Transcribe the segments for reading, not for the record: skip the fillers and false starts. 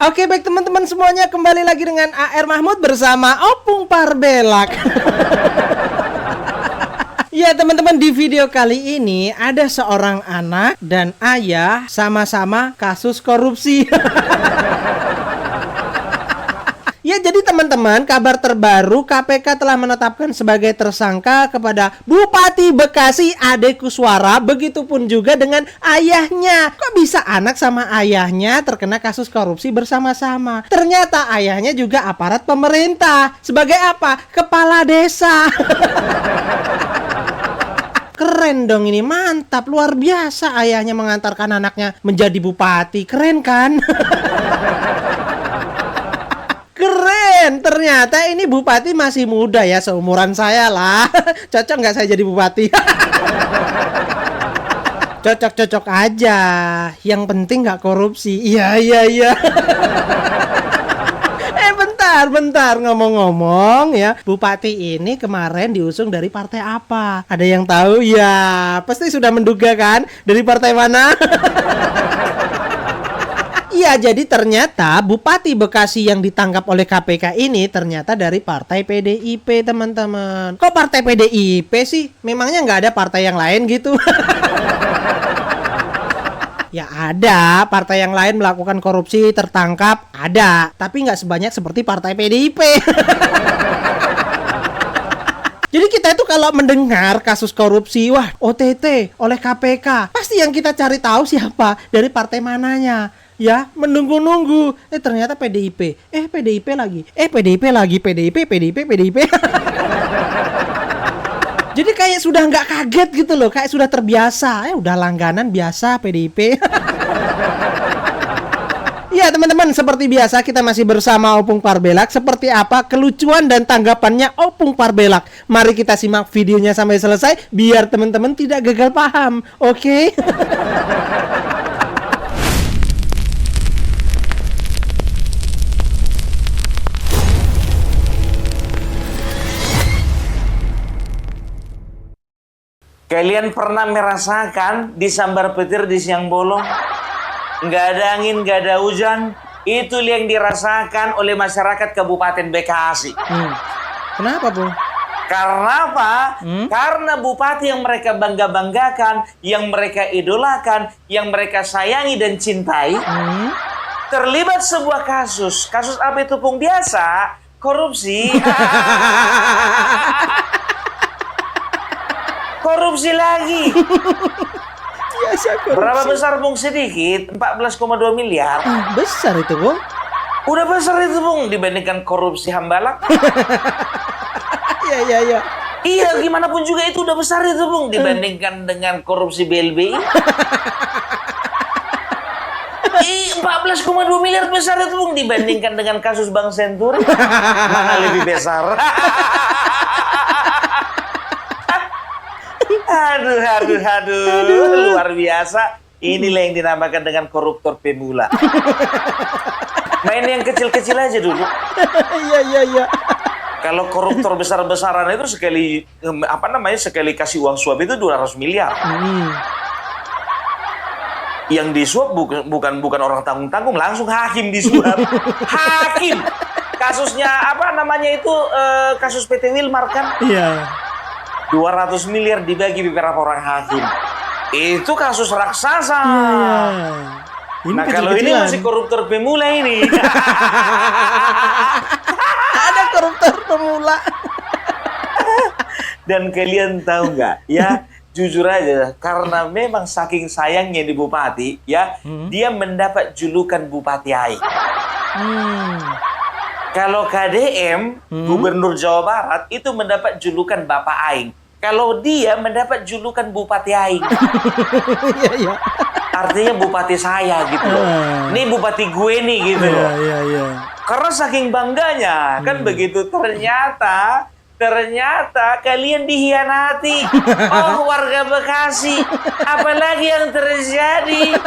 Oke, baik teman-teman semuanya, kembali lagi dengan AR Mahmud bersama Opung Parbelak. Ya teman-teman, di video kali ini ada seorang anak dan ayah sama-sama kasus korupsi. Ya, jadi teman-teman, kabar terbaru KPK telah menetapkan sebagai tersangka kepada Bupati Bekasi Ade Kuswara, begitupun juga dengan ayahnya. Kok bisa anak sama ayahnya terkena kasus korupsi bersama-sama? Ternyata ayahnya juga aparat pemerintah. Sebagai apa? Kepala desa. Keren dong ini, mantap, luar biasa ayahnya mengantarkan anaknya menjadi bupati. Keren kan? Keren, ternyata ini bupati masih muda ya, seumuran saya lah. Cocok nggak saya jadi bupati? Cocok-cocok aja, yang penting nggak korupsi. Iya. Bentar, ngomong-ngomong ya, bupati ini kemarin diusung dari partai apa? Ada yang tahu? Ya, pasti sudah menduga kan dari partai mana? Iya, jadi ternyata Bupati Bekasi yang ditangkap oleh KPK ini ternyata dari partai PDIP, teman-teman. Kok partai PDIP sih? Memangnya nggak ada partai yang lain gitu? Ya ada, partai yang lain melakukan korupsi, tertangkap, ada. Tapi nggak sebanyak seperti partai PDIP. Jadi kita itu kalau mendengar kasus korupsi, wah OTT oleh KPK, pasti yang kita cari tahu siapa, dari partai mananya. Ya, menunggu-nunggu. Ternyata PDIP. PDIP lagi. PDIP. Jadi kayak sudah nggak kaget gitu loh, kayak sudah terbiasa. Udah langganan biasa PDIP. Ya teman-teman, seperti biasa kita masih bersama Opung Parbelak. Seperti apa kelucuan dan tanggapannya Opung Parbelak? Mari kita simak videonya sampai selesai biar teman-teman tidak gagal paham. Oke? Kalian pernah merasakan disambar petir di siang bolong? Nggak ada angin, nggak ada hujan. Itu yang dirasakan oleh masyarakat Kabupaten Bekasi. Kenapa, Bung? Karena apa? Karena bupati yang mereka bangga-banggakan, yang mereka idolakan, yang mereka sayangi dan cintai, terlibat sebuah kasus. Kasus apa itu, Pung? Biasa, korupsi. Korupsi lagi. Biasa korupsi. Berapa besar, Bung? Sedikit, 14,2 miliar. Besar itu, Bung. Udah besar itu, Bung, dibandingkan korupsi Hambalak. Iya. Iya, gimana pun juga itu udah besar itu, Bung, dibandingkan dengan korupsi BLBI. 14,2 miliar besar itu, Bung, dibandingkan dengan kasus Bank Senturi. Mana lebih besar? Aduh, luar biasa. Inilah yang dinamakan dengan koruptor pemula. Main yang kecil-kecil aja dulu. Iya. Kalau koruptor besar-besaran itu sekali kasih uang suap itu 200 miliar. Yang disuap bukan orang tanggung-tanggung, langsung hakim disuap. Hakim. Kasusnya kasus PT Wilmar kan? Iya. 200 miliar dibagi beberapa orang hakim. Itu kasus raksasa. Nah, kalau ini masih koruptor pemula ini. Ada koruptor pemula. Dan kalian tahu nggak? Ya, jujur aja, karena memang saking sayangnya di bupati, ya, dia mendapat julukan Bupati Aing. Kalau KDM, Gubernur Jawa Barat, itu mendapat julukan Bapak Aing. Kalau dia mendapat julukan Bupati Aing. Iya. Artinya bupati saya gitu loh. Ini bupati gue nih gitu loh. Iya. Karena saking bangganya, kan begitu ternyata kalian dihianati. Oh, warga Bekasi, apalagi yang terjadi?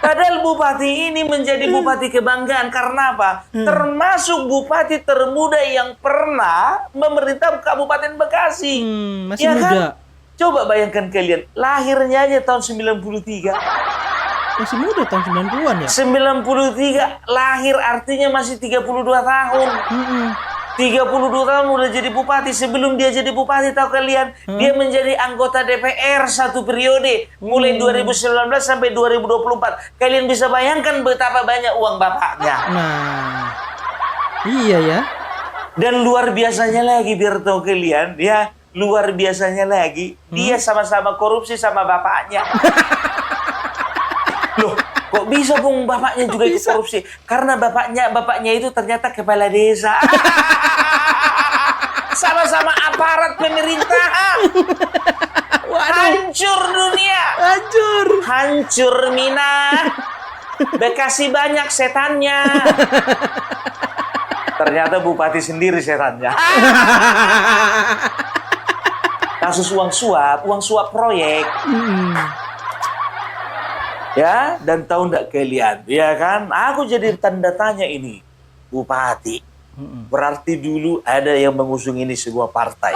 Padahal bupati ini menjadi bupati kebanggaan. Karena apa? Termasuk bupati termuda yang pernah memerintah Kabupaten Bekasi. Masih muda. Kan? Coba bayangkan kalian, lahirnya aja tahun 93. Masih muda tahun 90-an ya? 93 lahir artinya masih 32 tahun. 32 tahun udah jadi bupati. Sebelum dia jadi bupati, tahu kalian, dia menjadi anggota DPR satu periode mulai 2019 sampai 2024. Kalian bisa bayangkan betapa banyak uang bapaknya. Nah, iya ya. Dan luar biasanya lagi, biar tahu kalian, ya, luar biasanya lagi, dia sama-sama korupsi sama bapaknya. Loh, kok bisa Bung bapaknya juga ikut korupsi? Karena bapaknya itu ternyata kepala desa. Sama-sama aparat pemerintahan. Hancur dunia. Hancur Mina. Bekasi banyak setannya. Ternyata bupati sendiri setannya. Kasus uang suap proyek. Ya, dan tahu nggak kalian, ya kan? Aku jadi tanda tanya ini, bupati. Berarti dulu ada yang mengusung ini sebuah partai.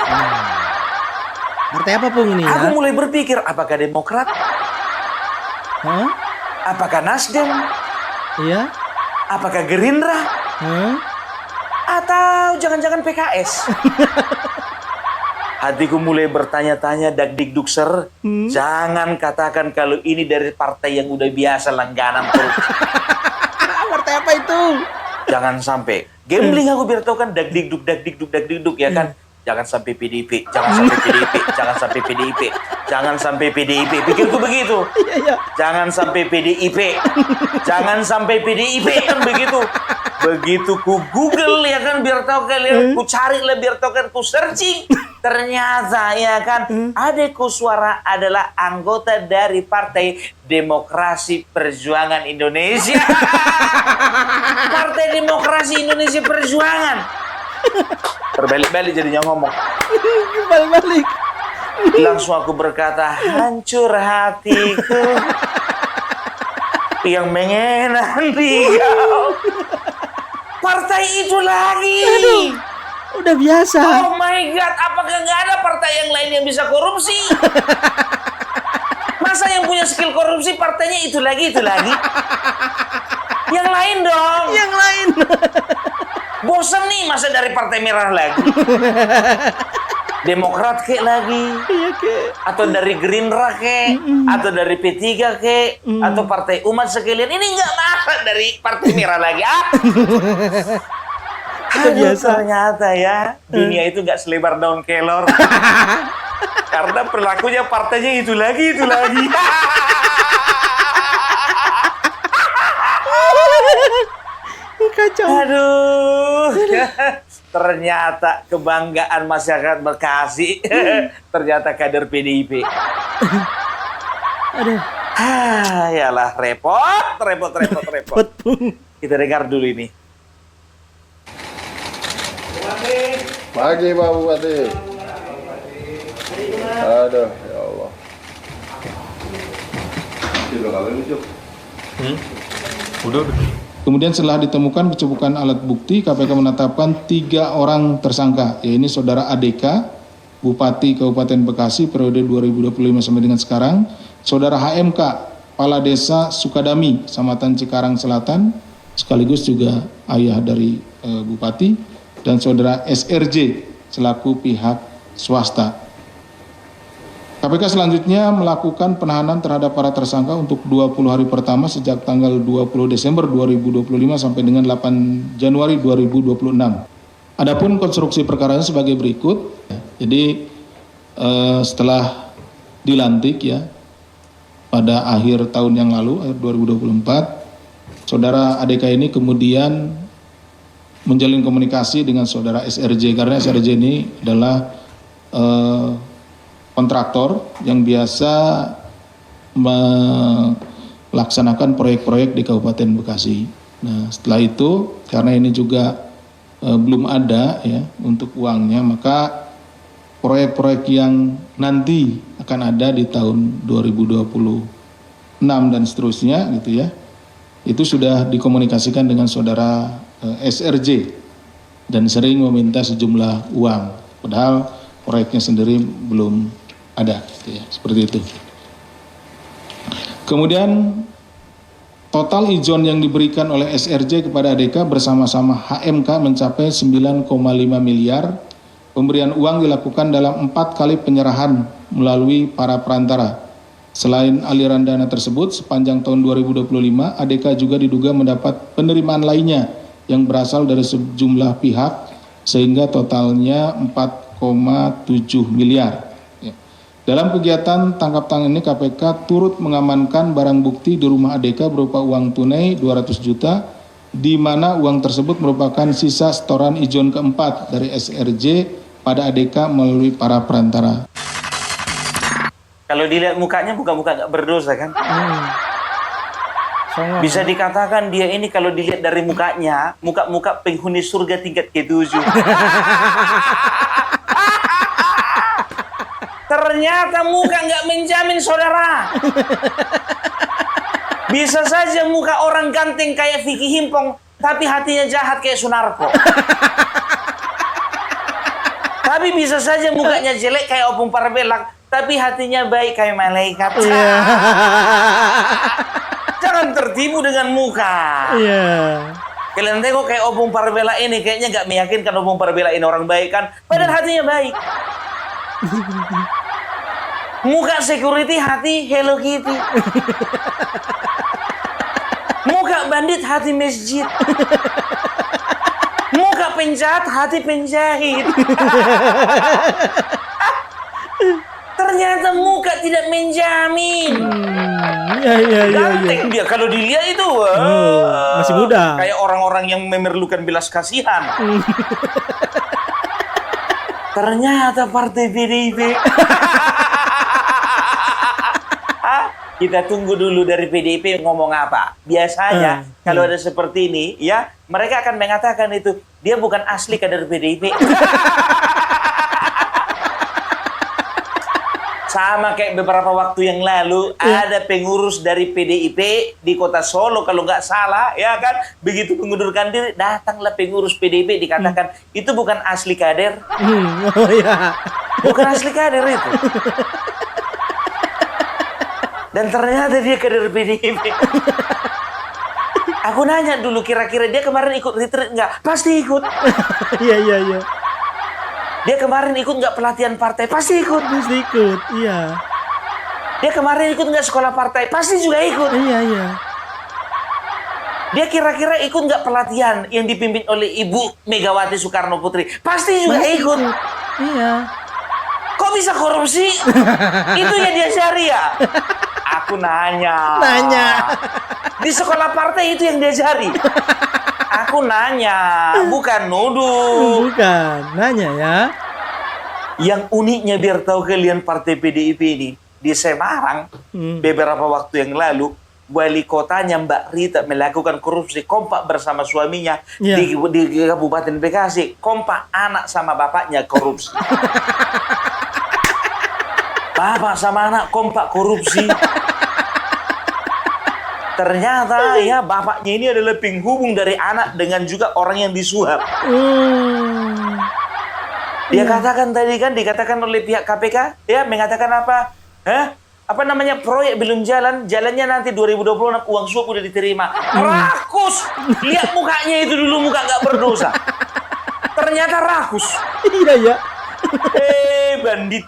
Partai apa Pung ini? Aku mulai berpikir, apakah Demokrat? Apakah Nasdem? Iya. Apakah Gerindra? Atau jangan-jangan PKS? Hatiku mulai bertanya-tanya, dakdikdukser, jangan katakan kalau ini dari partai yang udah biasa langganan korupsi. Partai apa itu? Jangan sampai. Gambling aku biar tahu kan, dakdikduk ya kan. Jangan sampai PDIP, jangan sampai PDIP, jangan sampai PDIP, jangan sampai PDIP. Pikirku begitu. Jangan sampai PDIP, jangan sampai PDIP kan begitu. Begitu ku Google ya kan, biar tahu kalian, ku cari lah biar tahu kan, ku searching. Ternyata ya kan, Ade Kuswara adalah anggota dari Partai Demokrasi Perjuangan Indonesia. Partai Demokrasi Indonesia Perjuangan. Terbalik-balik jadinya ngomong. Balik-balik. Langsung aku berkata, hancur hatiku yang mengenang kau. Partai itu lagi. Aduh, udah biasa. Oh my God, apakah nggak ada partai yang lain yang bisa korupsi? Masa yang punya skill korupsi partainya itu lagi? Yang lain dong. Yang lain. Bosan nih, masa dari partai merah lagi? Demokrat kek lagi? Iya kek. Atau dari Gerindra kek? Atau dari P3 kek? Atau partai umat sekalian? Ini nggak masuk dari partai merah lagi. Aduh, ternyata ya, dunia itu nggak selebar daun kelor. Karena perilakunya partainya itu lagi. Kacau. Aduh, ternyata kebanggaan masyarakat Bekasi, ternyata kader PDIP. Aduh. Yalah, repot. Kita dengar dulu ini. Pagi Pak Bupati. Aduh, ya Allah. Udah. Kemudian setelah ditemukan kecebukan alat bukti, KPK menetapkan 3 orang tersangka, yaitu Saudara ADK, Bupati Kabupaten Bekasi periode 2025 sampai dengan sekarang, Saudara HMK, Kepala Desa Sukadami, Kecamatan Cikarang Selatan, sekaligus juga ayah dari Bupati, dan Saudara SRJ selaku pihak swasta. KPK selanjutnya melakukan penahanan terhadap para tersangka untuk 20 hari pertama sejak tanggal 20 Desember 2025 sampai dengan 8 Januari 2026. Adapun konstruksi perkaranya sebagai berikut. Jadi setelah dilantik ya pada akhir tahun yang lalu, akhir 2024, Saudara ADK ini kemudian menjalin komunikasi dengan Saudara SRJ, karena SRJ ini adalah kontraktor yang biasa melaksanakan proyek-proyek di Kabupaten Bekasi. Nah, setelah itu karena ini juga belum ada ya untuk uangnya, maka proyek-proyek yang nanti akan ada di tahun 2026 dan seterusnya gitu ya, itu sudah dikomunikasikan dengan Saudara SRJ dan sering meminta sejumlah uang, padahal proyeknya sendiri belum ada, gitu ya, seperti itu. Kemudian Total ijon yang diberikan oleh SRJ kepada ADK bersama-sama HMK mencapai 9,5 miliar. Pemberian uang dilakukan dalam 4 kali penyerahan melalui para perantara. Selain aliran dana tersebut, sepanjang tahun 2025, ADK juga diduga mendapat penerimaan lainnya yang berasal dari sejumlah pihak, sehingga totalnya 4,7 miliar. Dalam kegiatan tangkap tangan ini, KPK turut mengamankan barang bukti di rumah ADK berupa uang tunai 200 juta, di mana uang tersebut merupakan sisa setoran ijon keempat dari SRJ pada ADK melalui para perantara. Kalau dilihat mukanya muka-muka gak berdosa kan? Bisa dikatakan dia ini kalau dilihat dari mukanya, muka-muka penghuni surga tingkat ke-7. Ternyata muka nggak menjamin, saudara. Bisa saja muka orang ganteng kayak Vicky Himpong, tapi hatinya jahat kayak Sunarko. Tapi bisa saja mukanya jelek kayak Opung Parbelak, tapi hatinya baik kayak malaikat. Jangan tertipu dengan muka. Kalian tengok kayak Opung Parbela ini, kayaknya nggak meyakinkan Opung Parbela ini orang baik kan? Padahal hatinya baik. Muka security, hati Hello Kitty. Muka bandit, hati masjid. Muka penjahat, hati penjahit. Ternyata muka tidak menjamin. Ganteng dia kalau dilihat itu. Masih muda. Kayak orang-orang yang memerlukan belas kasihan. Ternyata partai PDIP. Kita tunggu dulu dari PDIP ngomong apa. Biasanya kalau ada seperti ini, ya mereka akan mengatakan itu dia bukan asli kader PDIP. Sama kayak beberapa waktu yang lalu ada pengurus dari PDIP di kota Solo kalau nggak salah, ya kan? Begitu mengundurkan diri, datanglah pengurus PDIP dikatakan itu bukan asli kader. Bukan asli kader itu. Dan ternyata dia kader PDIP. Aku nanya dulu, kira-kira dia kemarin ikut retreat nggak? Pasti ikut. Iya. Dia kemarin ikut nggak pelatihan partai? Pasti ikut. Pasti ikut, iya. Dia kemarin ikut nggak sekolah partai? Pasti juga ikut. Iya. Dia kira-kira ikut nggak pelatihan yang dipimpin oleh Ibu Megawati Soekarno Putri? Pasti juga ikut. Iya. Kok bisa korupsi? Itu yang dia cari ya? Aku nanya. Di sekolah partai itu yang dia cari. Aku nanya, bukan nuduh. Bukan, nanya ya. Yang uniknya biar tahu kalian partai PDIP ini, di Semarang beberapa waktu yang lalu, wali kotanya Mbak Rita melakukan korupsi, kompak bersama suaminya di Kabupaten Bekasi, kompak anak sama bapaknya korupsi. Bapak sama anak kompak korupsi. Ternyata ya bapaknya ini adalah penghubung dari anak dengan juga orang yang disuap. Dia katakan tadi kan, dikatakan oleh pihak KPK, ya mengatakan apa? Apa namanya, proyek belum jalan, jalannya nanti 2026, uang suap udah diterima. Rakus! Lihat mukanya itu dulu, muka nggak berdosa. Ternyata rakus. Iya. Bandit.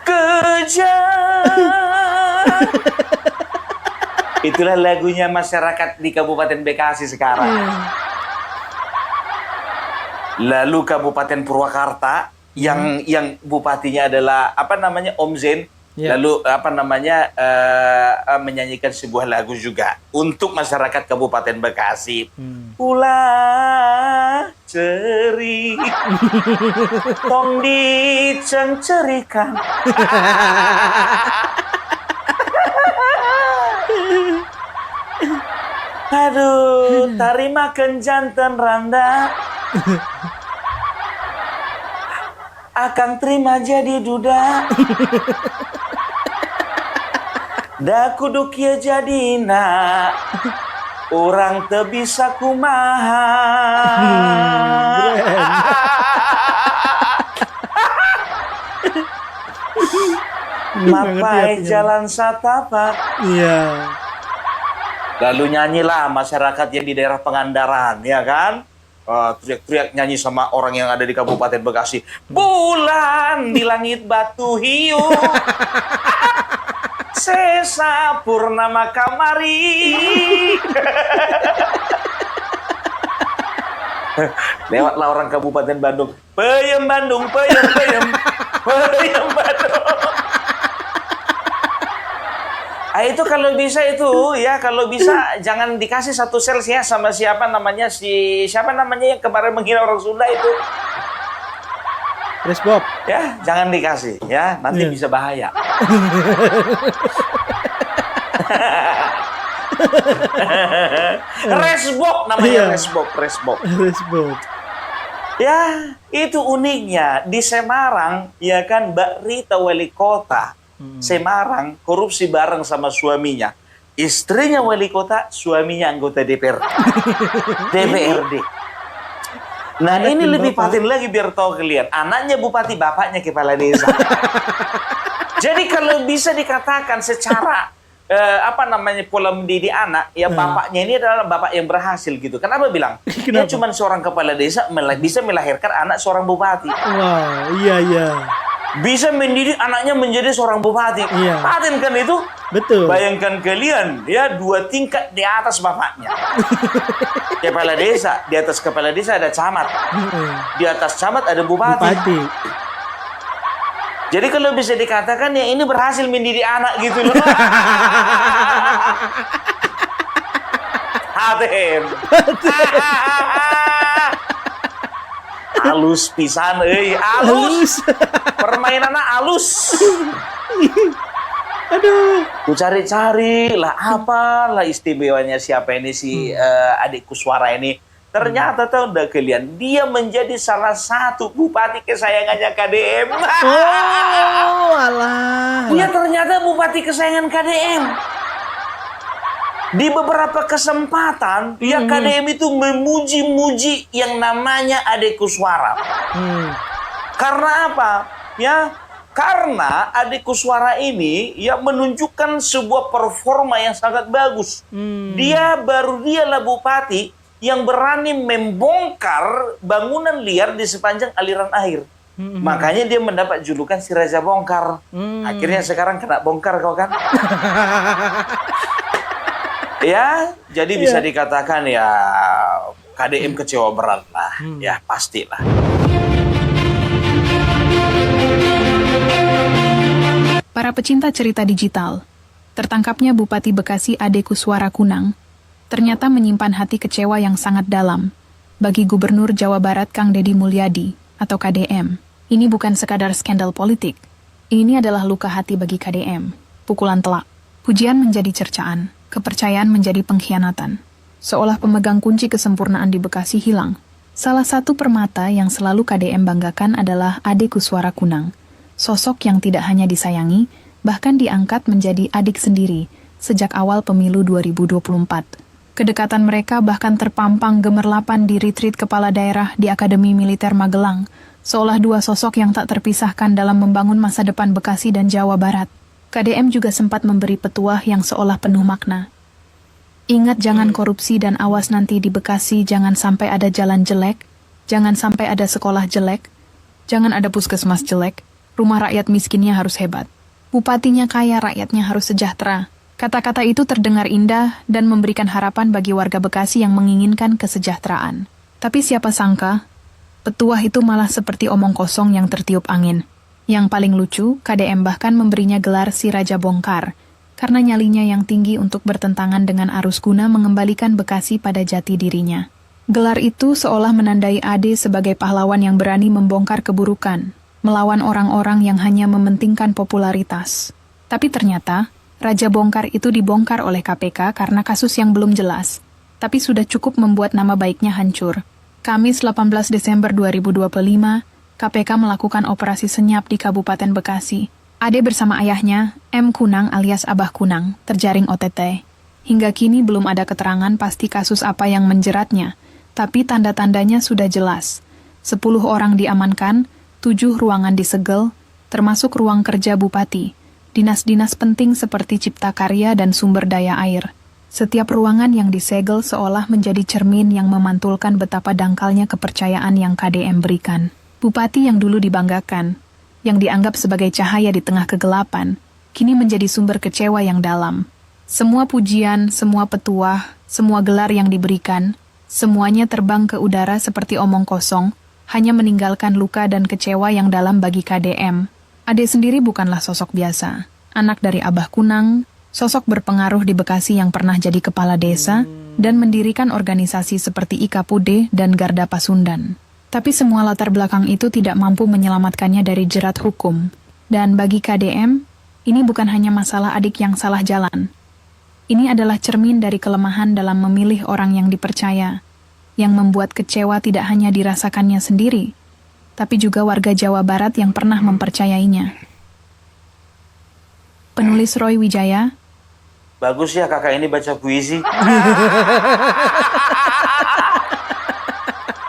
Kejar. Itulah lagunya masyarakat di Kabupaten Bekasi sekarang. Lalu Kabupaten Purwakarta yang bupatinya adalah apa namanya, Om Zen. Lalu apa namanya, menyanyikan sebuah lagu juga untuk masyarakat Kabupaten Bekasi. Ulah ceri tong dicencerikan. Aduh, tarimakan jantan randa. Akang terima jadi duda. Da kudu kieu jadina. Orang teu bisa kumaha. Mapai jalan satapak. Iya. Lalu nyanyilah masyarakat yang di daerah Pangandaran, ya kan? Teriak-teriak nyanyi sama orang yang ada di Kabupaten Bekasi. Bulan di langit batu hiu. Sesa purnama kamari. Lewatlah orang Kabupaten Bandung. Peyem Bandung, peyem, peyem. Peyem Bandung. Itu kalau bisa itu ya, kalau bisa jangan dikasih satu sel ya sama siapa namanya yang kemarin menghina orang Sunda itu. Chris Bob. Ya, jangan dikasih ya, nanti bisa bahaya. Resbob namanya, Resbob. Ya, itu uniknya di Semarang ya kan, Mbak Rita wali kota Semarang korupsi bareng sama suaminya. Istrinya wali kota, suaminya anggota DPRD. Nah, ini lebih paten lagi biar tahu kalian. Anaknya bupati, bapaknya kepala desa. Jadi kalau bisa dikatakan secara pola mendidik anak, ya bapaknya ini adalah bapak yang berhasil gitu. Kenapa bilang? Dia cuma seorang kepala desa bisa melahirkan anak seorang bupati. Wow, iya. Bisa mendidik anaknya menjadi seorang bupati. Iya. Paten kan itu? Betul. Bayangkan kalian, ya 2 tingkat di atas bapaknya. Kepala desa, di atas kepala desa ada camat. Di atas camat ada bupati. Jadi kalau bisa dikatakan ya ini berhasil mendidik anak gitu loh. Paten. Alus pisan, alus. Permainannya alus. Aduh. Ku cari-cari lah apalah istimewanya siapa ini si adikku suara ini. Ternyata tahu enggak kalian, dia menjadi salah satu bupati kesayangannya KDM. Oh, alah. Dia ternyata bupati kesayangan KDM. Di beberapa kesempatan, ya KDM itu memuji-muji yang namanya adikku suara. Karena apa? Ya, karena adikku suara ini ya menunjukkan sebuah performa yang sangat bagus. Dialah bupati yang berani membongkar bangunan liar di sepanjang aliran air. Makanya dia mendapat julukan si Raja Bongkar. Akhirnya sekarang kena bongkar kau kan? Ya, jadi bisa dikatakan ya KDM kecewa berat lah. Ya, pastilah. Para pecinta cerita digital, tertangkapnya Bupati Bekasi Ade Kuswara Kunang ternyata menyimpan hati kecewa yang sangat dalam bagi Gubernur Jawa Barat Kang Deddy Mulyadi atau KDM. Ini bukan sekadar skandal politik. Ini adalah luka hati bagi KDM. Pukulan telak. Pujian menjadi cercaan. Kepercayaan menjadi pengkhianatan. Seolah pemegang kunci kesempurnaan di Bekasi hilang. Salah satu permata yang selalu KDM banggakan adalah Ade Kuswara Kunang. Sosok yang tidak hanya disayangi, bahkan diangkat menjadi adik sendiri sejak awal pemilu 2024. Kedekatan mereka bahkan terpampang gemerlapan di retreat kepala daerah di Akademi Militer Magelang, seolah dua sosok yang tak terpisahkan dalam membangun masa depan Bekasi dan Jawa Barat. KDM juga sempat memberi petuah yang seolah penuh makna. Ingat jangan korupsi dan awas nanti di Bekasi jangan sampai ada jalan jelek, jangan sampai ada sekolah jelek, jangan ada puskesmas jelek, rumah rakyat miskinnya harus hebat. Bupatinya kaya, rakyatnya harus sejahtera. Kata-kata itu terdengar indah dan memberikan harapan bagi warga Bekasi yang menginginkan kesejahteraan. Tapi siapa sangka, petuah itu malah seperti omong kosong yang tertiup angin. Yang paling lucu, KDM bahkan memberinya gelar si Raja Bongkar, karena nyalinya yang tinggi untuk bertentangan dengan arus guna mengembalikan Bekasi pada jati dirinya. Gelar itu seolah menandai Ade sebagai pahlawan yang berani membongkar keburukan, melawan orang-orang yang hanya mementingkan popularitas. Tapi ternyata, Raja Bongkar itu dibongkar oleh KPK karena kasus yang belum jelas, tapi sudah cukup membuat nama baiknya hancur. Kamis 18 Desember 2025, KPK melakukan operasi senyap di Kabupaten Bekasi. Ade bersama ayahnya, M. Kunang alias Abah Kunang, terjaring OTT. Hingga kini belum ada keterangan pasti kasus apa yang menjeratnya, tapi tanda-tandanya sudah jelas. 10 orang diamankan, 7 ruangan disegel, termasuk ruang kerja Bupati. dinas-dinas penting seperti cipta karya dan sumber daya air. Setiap ruangan yang disegel seolah menjadi cermin yang memantulkan betapa dangkalnya kepercayaan yang KDM berikan. Bupati yang dulu dibanggakan, yang dianggap sebagai cahaya di tengah kegelapan, kini menjadi sumber kecewa yang dalam. Semua pujian, semua petuah, semua gelar yang diberikan, semuanya terbang ke udara seperti omong kosong, hanya meninggalkan luka dan kecewa yang dalam bagi KDM. Ade sendiri bukanlah sosok biasa. Anak dari Abah Kunang, sosok berpengaruh di Bekasi yang pernah jadi kepala desa, dan mendirikan organisasi seperti IKAPUDE dan Garda Pasundan. Tapi semua latar belakang itu tidak mampu menyelamatkannya dari jerat hukum. Dan bagi KDM, ini bukan hanya masalah adik yang salah jalan. Ini adalah cermin dari kelemahan dalam memilih orang yang dipercaya, yang membuat kecewa tidak hanya dirasakannya sendiri, tapi juga warga Jawa Barat yang pernah mempercayainya. Penulis Roy Wijaya. Bagus ya kakak ini baca puisi.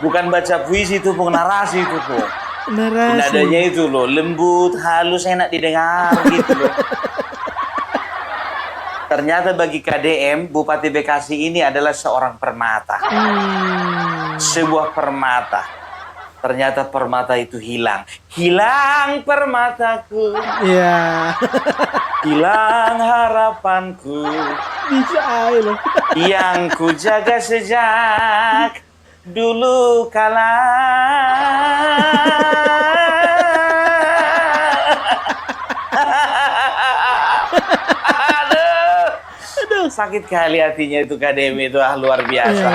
Bukan baca puisi itu, Pung, narasi itu, Pung. Narasi. Nadanya itu loh, lembut, halus, enak didengar gitu loh. Ternyata bagi KDM, Bupati Bekasi ini adalah seorang permata. Sebuah permata. Ternyata permata itu hilang. Hilang permataku. Iya. Hilang harapanku. Bisa loh. Yang ku jaga sejak dulu kala. Aduh, sakit kali hatinya itu KDM itu, luar biasa.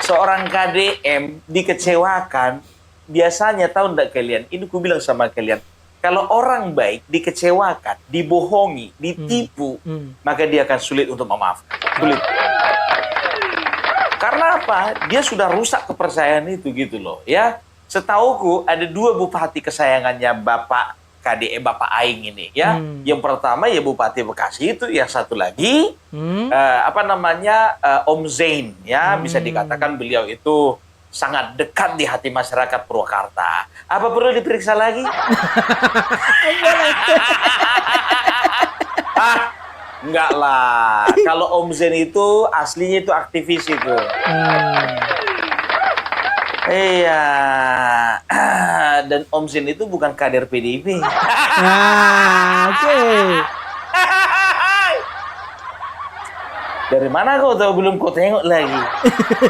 Seorang KDM dikecewakan, biasanya tahu enggak kalian? Ini ku bilang sama kalian, kalau orang baik dikecewakan, dibohongi, ditipu, maka dia akan sulit untuk memaafkan. Sulit. Karena apa? Dia sudah rusak kepercayaan itu gitu loh, ya. Setauku ada 2 bupati kesayangannya Bapak KDM, Bapak Aing ini, ya. Yang pertama ya Bupati Bekasi itu, yang satu lagi Om Zain, ya. Bisa dikatakan beliau itu sangat dekat di hati masyarakat Purwakarta. Apa perlu diperiksa lagi? Enggak lah. Kalau Om Zain itu aslinya itu aktivis itu. Iya. Dan Om Zain itu bukan kader PDIP. Oke. Dari mana kau tahu? Belum kau tengok lagi.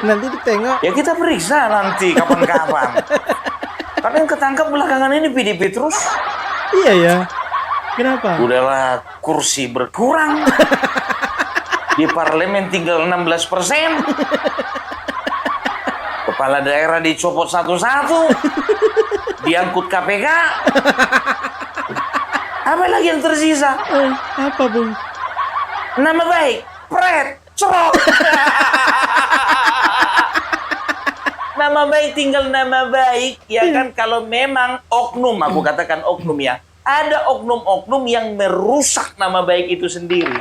Nanti ditengok. Ya kita periksa nanti kapan-kapan. Karena yang ketangkap belakangan ini PDIP terus. Iya ya. Kenapa? Udahlah, kursi berkurang. Di parlemen tinggal 16%. Kepala daerah dicopot satu-satu. Diangkut KPK. Apa lagi yang tersisa? Apa, Bung? Nama baik, pret, cerok. Nama baik tinggal nama baik, ya kan? Kalau memang oknum, aku katakan oknum ya. Ada oknum-oknum yang merusak nama baik itu sendiri.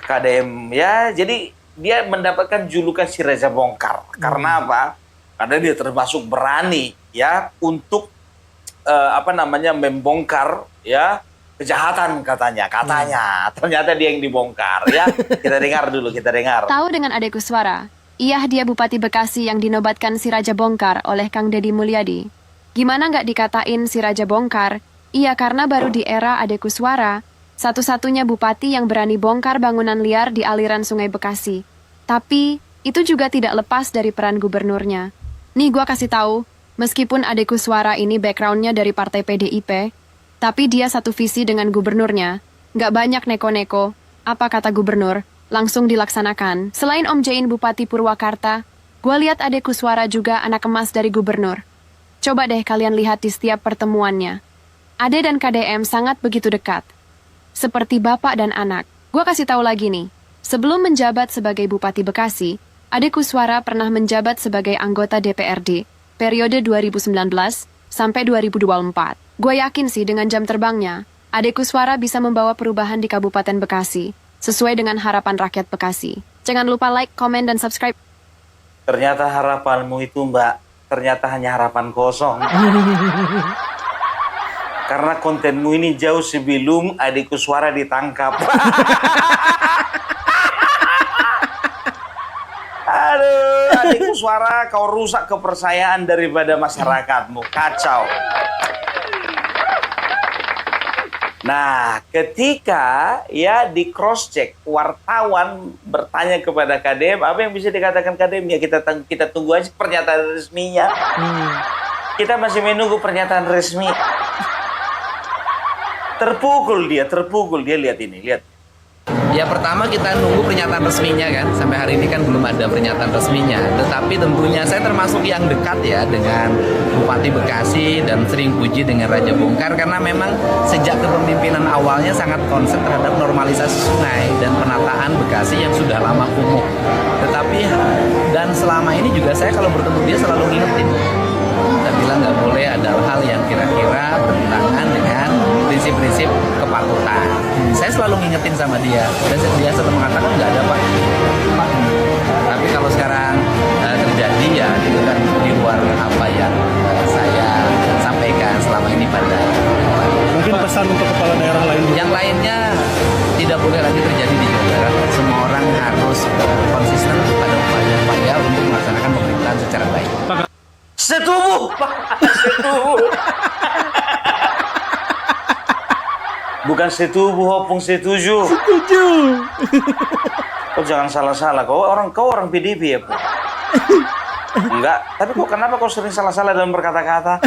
KDM ya, jadi dia mendapatkan julukan si Reza Bongkar. Karena apa? Karena dia termasuk berani ya untuk membongkar ya kejahatan katanya. Ternyata dia yang dibongkar ya. Kita dengar dulu, kita dengar. Tahu dengan Ade Kuswara? Iya, dia Bupati Bekasi yang dinobatkan si Raja Bongkar oleh Kang Deddy Mulyadi. Gimana nggak dikatain si Raja Bongkar? Iya, karena baru di era Ade Kuswara, satu-satunya bupati yang berani bongkar bangunan liar di aliran Sungai Bekasi. Tapi, itu juga tidak lepas dari peran gubernurnya. Nih gua kasih tahu, meskipun Ade Kuswara ini backgroundnya dari partai PDIP, tapi dia satu visi dengan gubernurnya. Nggak banyak neko-neko, apa kata gubernur, langsung dilaksanakan. Selain Om Jain Bupati Purwakarta, gua lihat Ade Kuswara juga anak emas dari gubernur. Coba deh kalian lihat di setiap pertemuannya. Ade dan KDM sangat begitu dekat. Seperti bapak dan anak. Gua kasih tahu lagi nih. Sebelum menjabat sebagai Bupati Bekasi, Ade Kuswara pernah menjabat sebagai anggota DPRD periode 2019 sampai 2024. Gue yakin sih dengan jam terbangnya, Ade Kuswara bisa membawa perubahan di Kabupaten Bekasi sesuai dengan harapan rakyat Bekasi. Jangan lupa like, komen, dan subscribe. Ternyata harapanmu itu, Mbak, ternyata hanya harapan kosong. Karena kontenmu ini jauh sebelum Ade Kuswara ditangkap. Aduh, Ade Kuswara, kau rusak kepercayaan daripada masyarakatmu. Kacau. Nah, ketika ya di cross check, wartawan bertanya kepada KDM, apa yang bisa dikatakan KDM? Ya kita tunggu aja pernyataan resminya. Kita masih menunggu pernyataan resmi. Terpukul dia, lihat ini, lihat. Ya pertama kita nunggu pernyataan resminya kan. Sampai hari ini kan belum ada pernyataan resminya. Tetapi tentunya saya termasuk yang dekat ya dengan Bupati Bekasi dan sering puji dengan Raja Bongkar. Karena memang sejak kepemimpinan awalnya sangat konsen terhadap normalisasi sungai dan penataan Bekasi yang sudah lama kumuh. Tetapi dan selama ini juga saya kalau bertemu dia selalu ngingetin. Saya bilang nggak boleh ada hal yang kira-kira bertentangan dengan prinsip-prinsip kepatutan. Saya selalu ngingetin sama dia, dan dia selalu mengatakan nggak ada Pak. Tapi kalau sekarang terjadi ya itu kan di luar apa yang saya sampaikan selama ini pada Mungkin pesan untuk kepala daerah lain. yang lainnya tidak boleh lagi terjadi di Jawa Barat. Semua orang harus konsisten pada upaya-upaya untuk melaksanakan pemerintahan secara baik. Setubuh, Pak. Setubuh. Bukan setubuh, opung setuju. Setuju. Kau jangan salah-salah. Kau orang PDIP ya, Pak? Enggak. Tapi kok kenapa kau sering salah-salah dalam berkata-kata?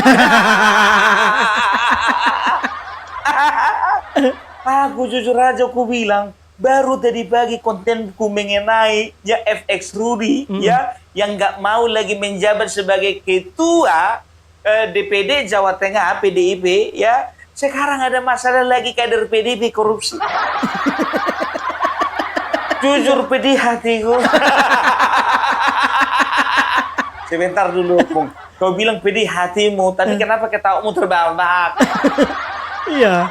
Aku jujur aja aku bilang, baru tadi pagi kontenku mengenai ya FX Rudy ya yang nggak mau lagi menjabat sebagai ketua DPD Jawa Tengah PDIP ya. Sekarang ada masalah lagi kader PDIP korupsi. Jujur pedih hatiku. Sebentar dulu, Bung. Kau bilang pedih hatimu, tapi kenapa ketawamu terbahak-bahak? Iya.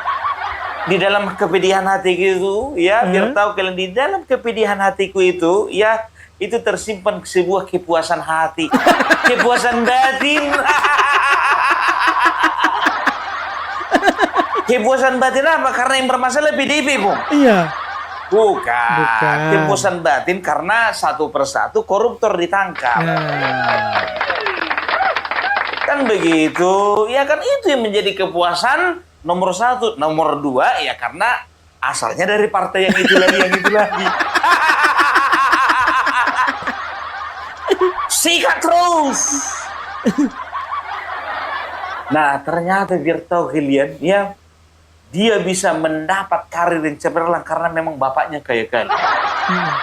Di dalam kepedihan hatiku itu, ya, biar tahu kalian di dalam kepedihan hatiku itu, ya, itu tersimpan sebuah kepuasan hati, kepuasan batin. Kepuasan batin apa? Karena yang bermasalah PDIP, Bung. Iya. Bukan. Kepuasan batin karena satu persatu koruptor ditangkap. Kan begitu. Ya kan itu yang menjadi kepuasan nomor satu. Nomor dua ya karena asalnya dari partai yang itu lagi. Sikat terus. Nah ternyata biar tahu kalian ya. Dia bisa mendapat karir yang cemerlang karena memang bapaknya kaya kali.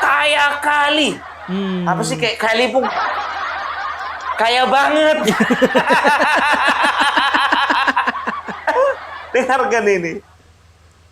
Kaya kali. Apa sih kayak kali, Bung? Kaya banget. Dengarkan ini.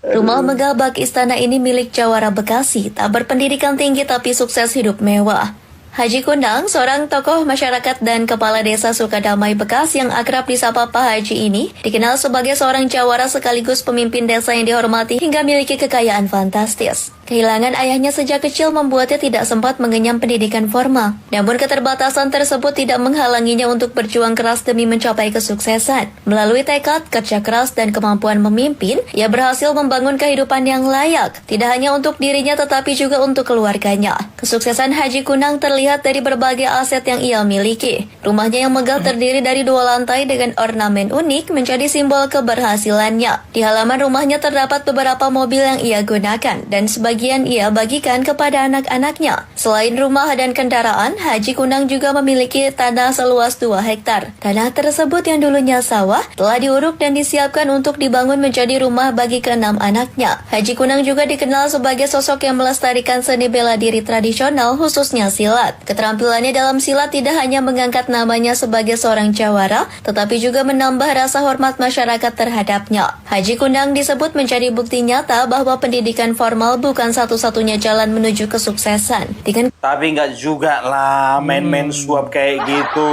Rumah megah bak istana ini milik Jawara Bekasi, tak berpendidikan tinggi tapi sukses hidup mewah. Haji Kunang, seorang tokoh masyarakat dan kepala desa Sukadamai Bekasi yang akrab disapa Pak Haji ini, dikenal sebagai seorang jawara sekaligus pemimpin desa yang dihormati hingga memiliki kekayaan fantastis. Kehilangan ayahnya sejak kecil membuatnya tidak sempat mengenyam pendidikan formal. Namun keterbatasan tersebut tidak menghalanginya untuk berjuang keras demi mencapai kesuksesan. Melalui tekad, kerja keras, dan kemampuan memimpin, ia berhasil membangun kehidupan yang layak, tidak hanya untuk dirinya tetapi juga untuk keluarganya. Kesuksesan Haji Kunang terlihat dari berbagai aset yang ia miliki. Rumahnya yang megah terdiri dari 2 lantai dengan ornamen unik menjadi simbol keberhasilannya. Di halaman rumahnya terdapat beberapa mobil yang ia gunakan dan sebagian ia bagikan kepada anak-anaknya. Selain rumah dan kendaraan, Haji Kunang juga memiliki tanah seluas 2 hektar. Tanah tersebut yang dulunya sawah telah diuruk dan disiapkan untuk dibangun menjadi rumah bagi ke-6 anaknya. Haji Kunang juga dikenal sebagai sosok yang melestarikan seni bela diri tradisional khususnya silat. Keterampilannya dalam silat tidak hanya mengangkat namanya sebagai seorang jawara, tetapi juga menambah rasa hormat masyarakat terhadapnya. Haji Kunang disebut menjadi bukti nyata bahwa pendidikan formal bukan satu-satunya jalan menuju kesuksesan. Tapi nggak juga lah main-main suap kayak gitu.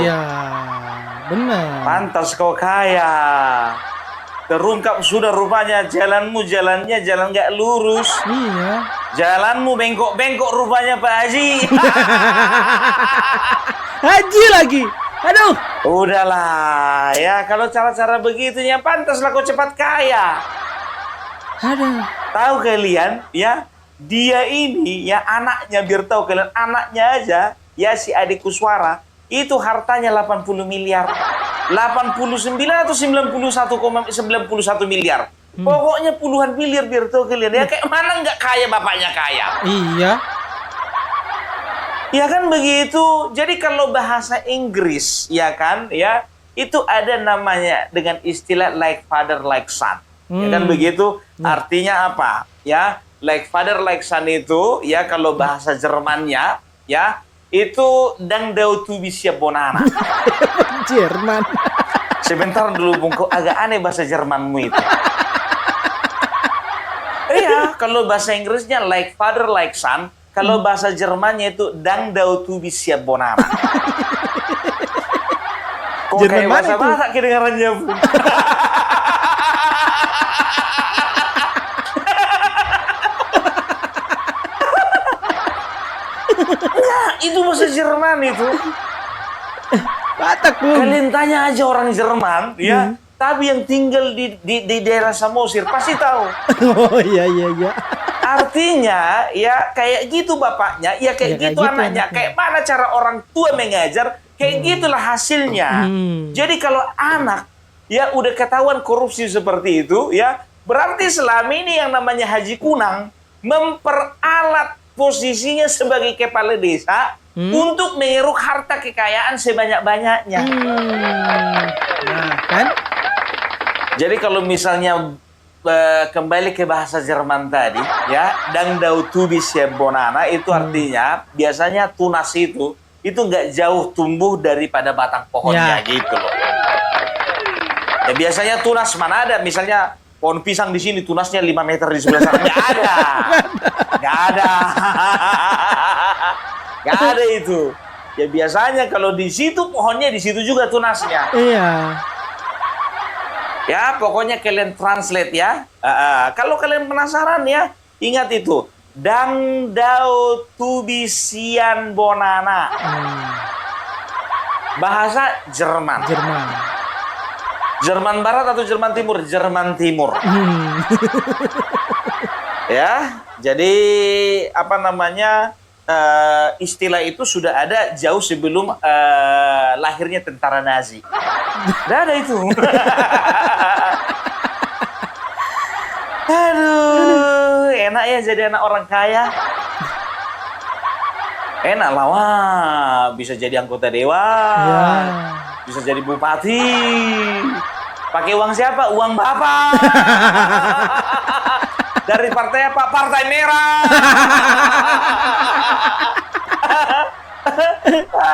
Iya. Benar. Pantas kau kaya. Terungkap sudah rupanya jalannya jalan nggak lurus. Iya. Jalanmu bengkok-bengkok rupanya Pak Haji. Haji lagi. Aduh. Udahlah, ya kalau cara-cara begitunya pantaslah kau cepat kaya. Aduh. Tahu kalian, ya, dia ini, ya anaknya, biar tahu kalian, anaknya aja, ya si Ade Kuswara, itu hartanya 80 miliar. 89 atau 91,91 miliar. Pokoknya puluhan miliar, biar tahu kalian. Ya kayak mana nggak kaya bapaknya kaya. Iya. Ya kan begitu. Jadi kalau bahasa Inggris, ya kan, ya itu ada namanya dengan istilah like father like son. Ya kan begitu. Artinya apa? Ya, like father like son itu, ya kalau bahasa Jermannya, ya itu dang dau tu bisa bonana. Jerman. Sebentar dulu Bung, kok agak aneh bahasa Jermanmu itu. Iya, kalau bahasa Inggrisnya like father like son. Kalau bahasa Jermannya itu dang dau tu bisa bonana. Kok Jerman kayak mana bahasa kedengarannya, Bung? Ya, itu bahasa Jerman itu. Batak, Bung. Kalian tanya aja orang Jerman, ya. Tapi yang tinggal di daerah Samosir pasti tahu. Oh iya. Artinya ya kayak gitu bapaknya, ya kayak gitu anaknya. Kayak mana cara orang tua mengajar, kayak gitulah hasilnya. Jadi kalau anak ya udah ketahuan korupsi seperti itu, ya berarti selama ini yang namanya Haji Kunang memperalat posisinya sebagai kepala desa untuk mengeruk harta kekayaan sebanyak-banyaknya. Nah, kan? Jadi kalau misalnya kembali ke bahasa Jerman tadi, ya, dang dau tubis ya bonana, itu artinya biasanya tunas itu nggak jauh tumbuh daripada batang pohonnya, gitu loh. Ya biasanya tunas mana ada, misalnya pohon pisang di sini tunasnya 5 meter di sebelah sana, nggak ada itu. Ya biasanya kalau di situ pohonnya, di situ juga tunasnya. Iya. Ya, pokoknya kalian translate ya. Kalau kalian penasaran ya, ingat itu. Dang dau tubisian bonana. Bahasa Jerman. Jerman Barat atau Jerman Timur? Jerman Timur. Ya, jadi apa namanya, istilah itu sudah ada jauh sebelum lahirnya tentara Nazi. Udah ada itu. Aduh, enak ya jadi anak orang kaya. Enak lah, wah, bisa jadi anggota dewan, bisa jadi bupati. Pakai uang siapa? Uang bapak. Dari partai apa? Partai Merah.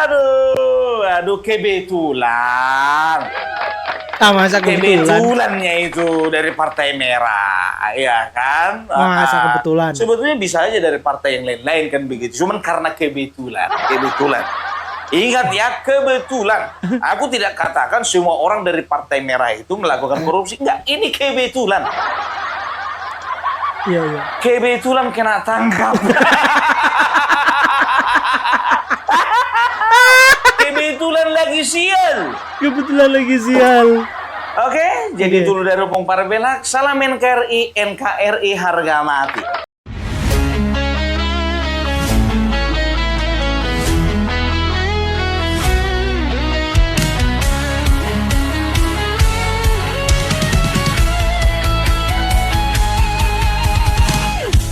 Aduh, kebetulan. Masa kebetulan? Kebetulannya itu dari Partai Merah, ya kan? Masa kebetulan? Sebetulnya bisa aja dari partai yang lain-lain kan begitu. Cuman karena kebetulan. Ingat ya, kebetulan. Aku tidak katakan semua orang dari Partai Merah itu melakukan korupsi. Enggak, ini kebetulan. Iya. Kebetulan kena tangkap. Kebetulan lagi sial. Oke, jadi dulu dari Opung Parabelak. Salam NKRI harga mati.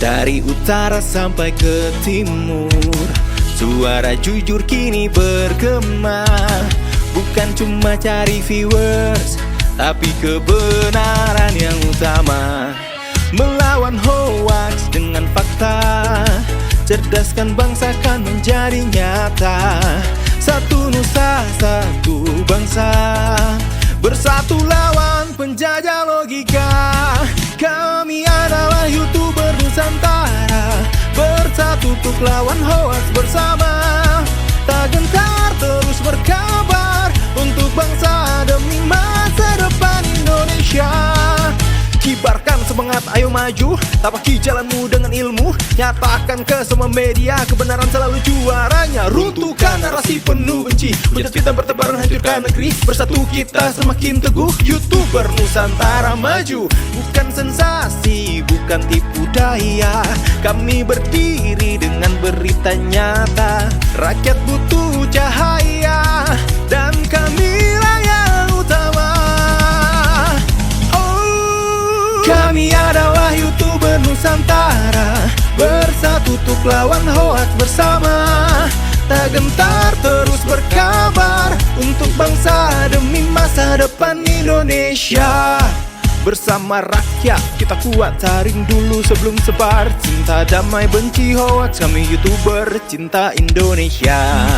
Dari utara sampai ke timur, suara jujur kini bergema. Bukan cuma cari viewers, tapi kebenaran yang utama. Melawan hoax dengan fakta, cerdaskan bangsa kan menjadi nyata. Satu nusa, satu bangsa, bersatu lawan penjajah logika. Kami adalah YouTuber Nusantara, bersatu untuk lawan hoax bersama. Tak gentar terus berkabar untuk bangsa demi masa depan Indonesia. Kibarkan semangat, ayo maju. Tapaki jalanmu dengan ilmu. Nyatakan ke semua media, kebenaran selalu juaranya. Runtuhkan narasi penuh benci, bejat fitnah bertebaran, hancurkan negeri. Bersatu kita semakin teguh. YouTuber Nusantara maju. Bukan sensasi, bukan tipu daya. Kami berdiri dengan berita nyata. Rakyat butuh cahaya, dan kamilah yang utama. Kami adalah YouTuber Nusantara, bersatu untuk lawan hoak bersama. Tak gentar terus berkabar, untuk bangsa demi masa depan Indonesia. Bersama rakyat kita kuat, saring dulu sebelum sebar. Cinta damai benci hoax, kami YouTuber cinta Indonesia.